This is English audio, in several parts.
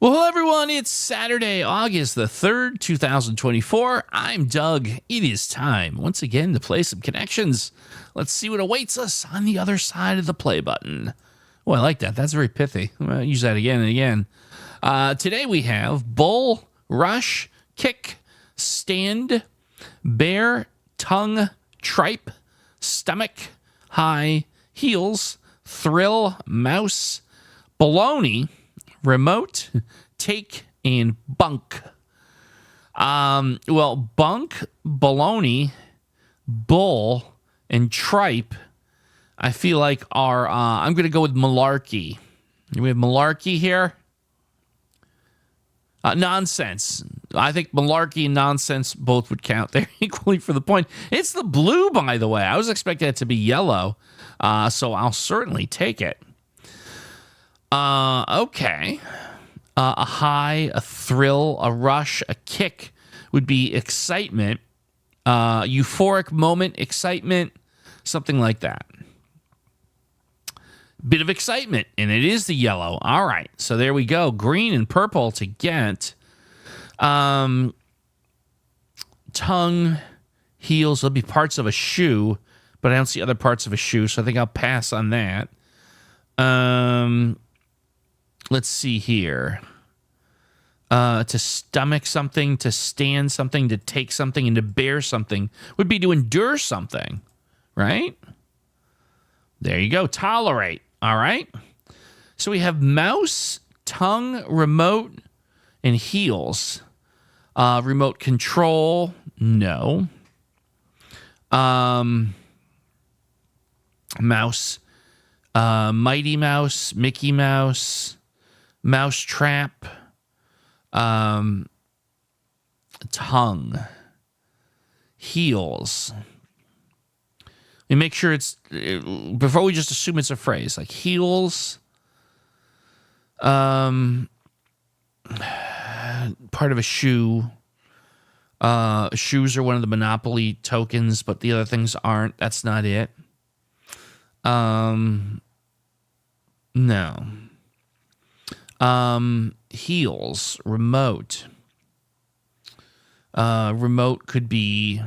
Well, hello everyone. It's Saturday, August the 3rd, 2024. I'm Doug. It is time once again to play some connections. Let's see what awaits us on the other side of the play button. Oh, I like that. That's very pithy. I'll use that again and again. Today we have bull, rush, kick, stand, bear, tongue, tripe, stomach, high, heels, thrill, mouse, baloney, remote, take, and bunk. Well, bunk, baloney, bull, and tripe, I feel like are, I'm going to go with malarkey. We have malarkey here. Nonsense. I think malarkey and nonsense both would count there equally for the point. It's the blue, by the way. I was expecting it to be yellow, so I'll certainly take it. Okay. A high, a thrill, a rush, a kick would be excitement. Euphoric moment, excitement, something like that. Bit of excitement, and it is the yellow. All right, so there we go. Green and purple to get. Tongue, heels, there'll be parts of a shoe, but I don't see other parts of a shoe, so I think I'll pass on that. Let's see here. To stomach something, to stand something, to take something, and to bear something would be to endure something, right? There you go. Tolerate. All right. So we have mouse, tongue, remote, and heels. Remote control, no. Mouse, Mighty Mouse, Mickey Mouse, Mouse Trap, tongue, heels. We make sure it's, before we just assume it's a phrase, like heels, part of a shoe. Shoes are one of the Monopoly tokens, but the other things aren't. That's not it. No. Heels, remote. Remote could be,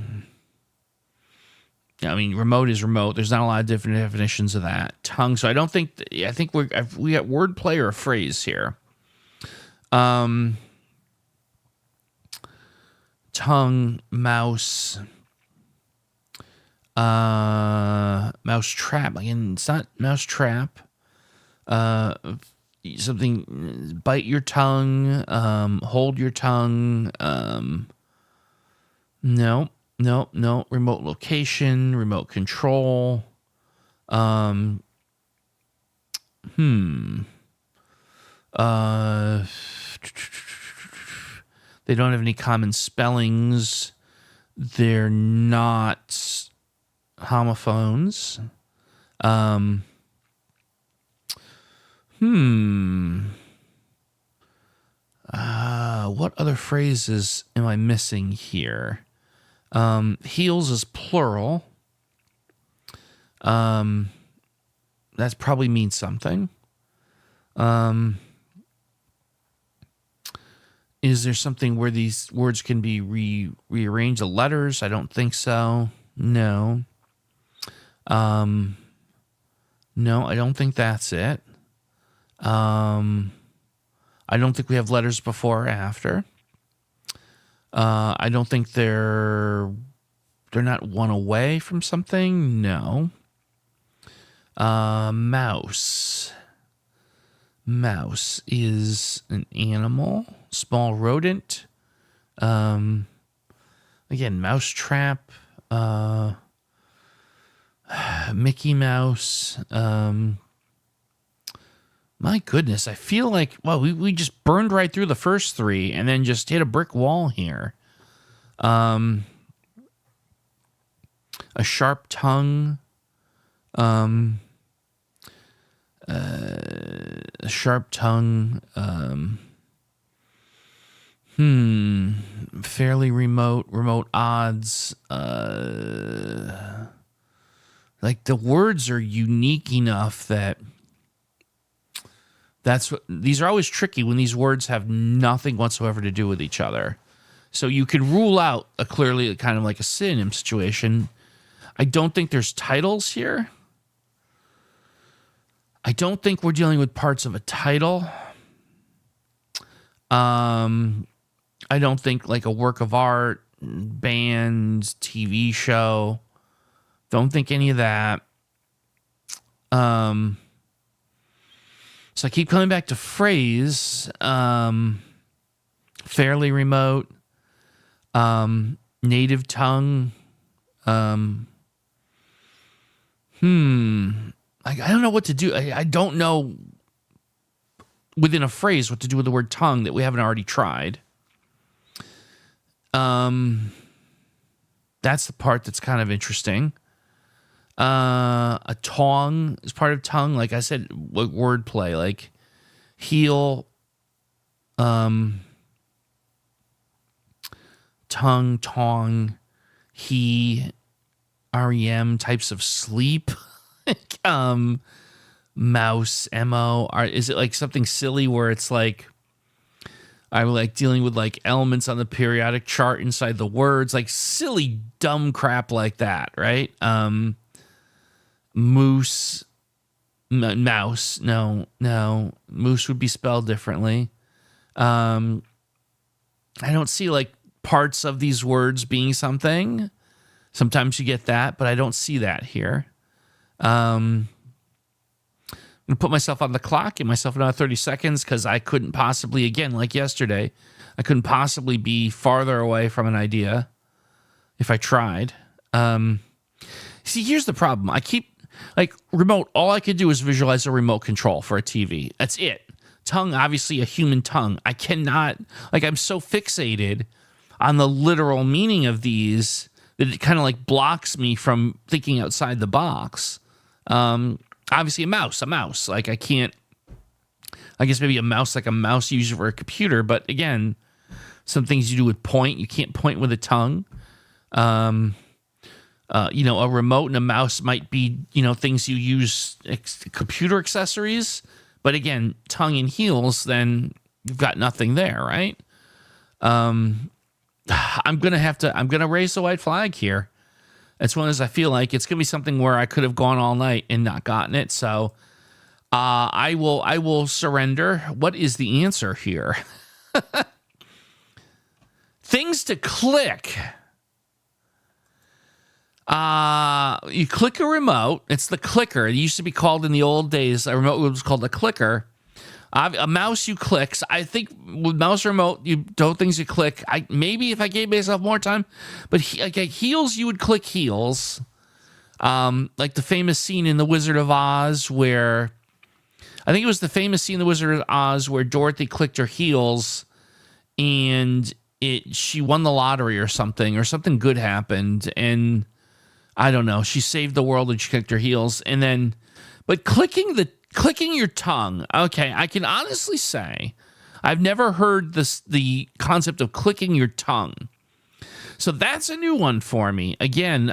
I mean, remote is remote. There's not a lot of different definitions of that. Tongue. So I don't think, I think we got wordplay or a phrase here. Tongue, mouse, mouse trap. Again, it's not mouse trap. Something, bite your tongue, hold your tongue. No. Remote location, remote control. They don't have any common spellings. They're not homophones. What other phrases am I missing here? Heels is plural. That probably means something. Is there something where these words can be rearranged? The letters? I don't think so. No. No, I don't think that's it. I don't think we have letters before or after. I don't think they're not one away from something. No. Mouse. Mouse is an animal, small rodent. Again, mouse trap. Mickey Mouse. My goodness, I feel like, well, we just burned right through the first three and then just hit a brick wall here. A sharp tongue. A sharp tongue. Fairly remote odds. Like the words are unique enough that These are always tricky when these words have nothing whatsoever to do with each other. So you can rule out a clearly kind of like a synonym situation. I don't think there's titles here. I don't think we're dealing with parts of a title. I don't think like a work of art, band, TV show. Don't think any of that. So I keep coming back to phrase. Fairly remote. Native tongue. I don't know what to do. I don't know within a phrase what to do with the word tongue that we haven't already tried. That's the part that's kind of interesting. A tong is part of tongue. Like I said, wordplay, like heel, tongue, tong, he, REM, types of sleep, mouse, MO. Is it like something silly where it's like, I like dealing with like elements on the periodic chart inside the words, like silly, dumb crap like that, right? Moose, mouse, no, moose would be spelled differently. I don't see like parts of these words being something. Sometimes you get that, but I don't see that here. I'm going to put myself on the clock, give myself another 30 seconds because I couldn't possibly, again, like yesterday, I couldn't possibly be farther away from an idea if I tried. See, here's the problem. I keep, like, remote, all I could do is visualize a remote control for a TV. That's it. Tongue, obviously a human tongue. I cannot, like, I'm so fixated on the literal meaning of these that it kind of like blocks me from thinking outside the box. Obviously a mouse. Like I can't, I guess maybe a mouse like a mouse used for a computer. But again, some things you do with point, you can't point with a tongue. A remote and a mouse might be, things you use, computer accessories. But again, tongue and heels, then you've got nothing there, right? I'm going to raise the white flag here. As one as I feel like it's going to be something where I could have gone all night and not gotten it. So I will surrender. What is the answer here? Things to click. You click a remote. It's the clicker. It used to be called in the old days, a remote was called a clicker. A mouse you click. So I think with mouse remote, you don't things you click. Maybe if I gave myself more time, but heels, you would click heels. Like the famous scene in The Wizard of Oz where, I think it was the famous scene in The Wizard of Oz where Dorothy clicked her heels and she won the lottery or something good happened. And I don't know, she saved the world and she clicked her heels. And then, but clicking your tongue. Okay, I can honestly say I've never heard the concept of clicking your tongue. So that's a new one for me. Again,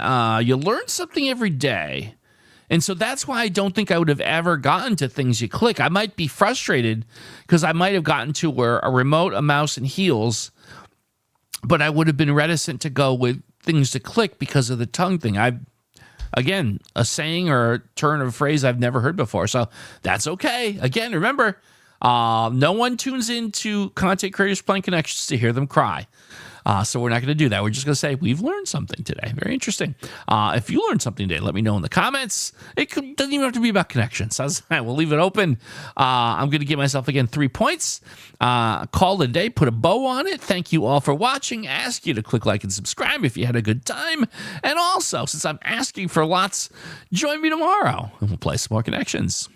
you learn something every day. And so that's why I don't think I would have ever gotten to things you click. I might be frustrated because I might have gotten to where a remote, a mouse, and heels, but I would have been reticent to go with things to click because of the tongue thing. Again, a saying or a turn of a phrase I've never heard before. So that's okay. Again, remember, no one tunes into content creators playing connections to hear them cry. So we're not going to do that. We're just going to say we've learned something today. Very interesting. If you learned something today, let me know in the comments. Doesn't even have to be about connections. We'll leave it open. I'm going to give myself, again, 3 points. Call it a day. Put a bow on it. Thank you all for watching. Ask you to click like and subscribe if you had a good time. And also, since I'm asking for lots, join me tomorrow and we'll play some more connections.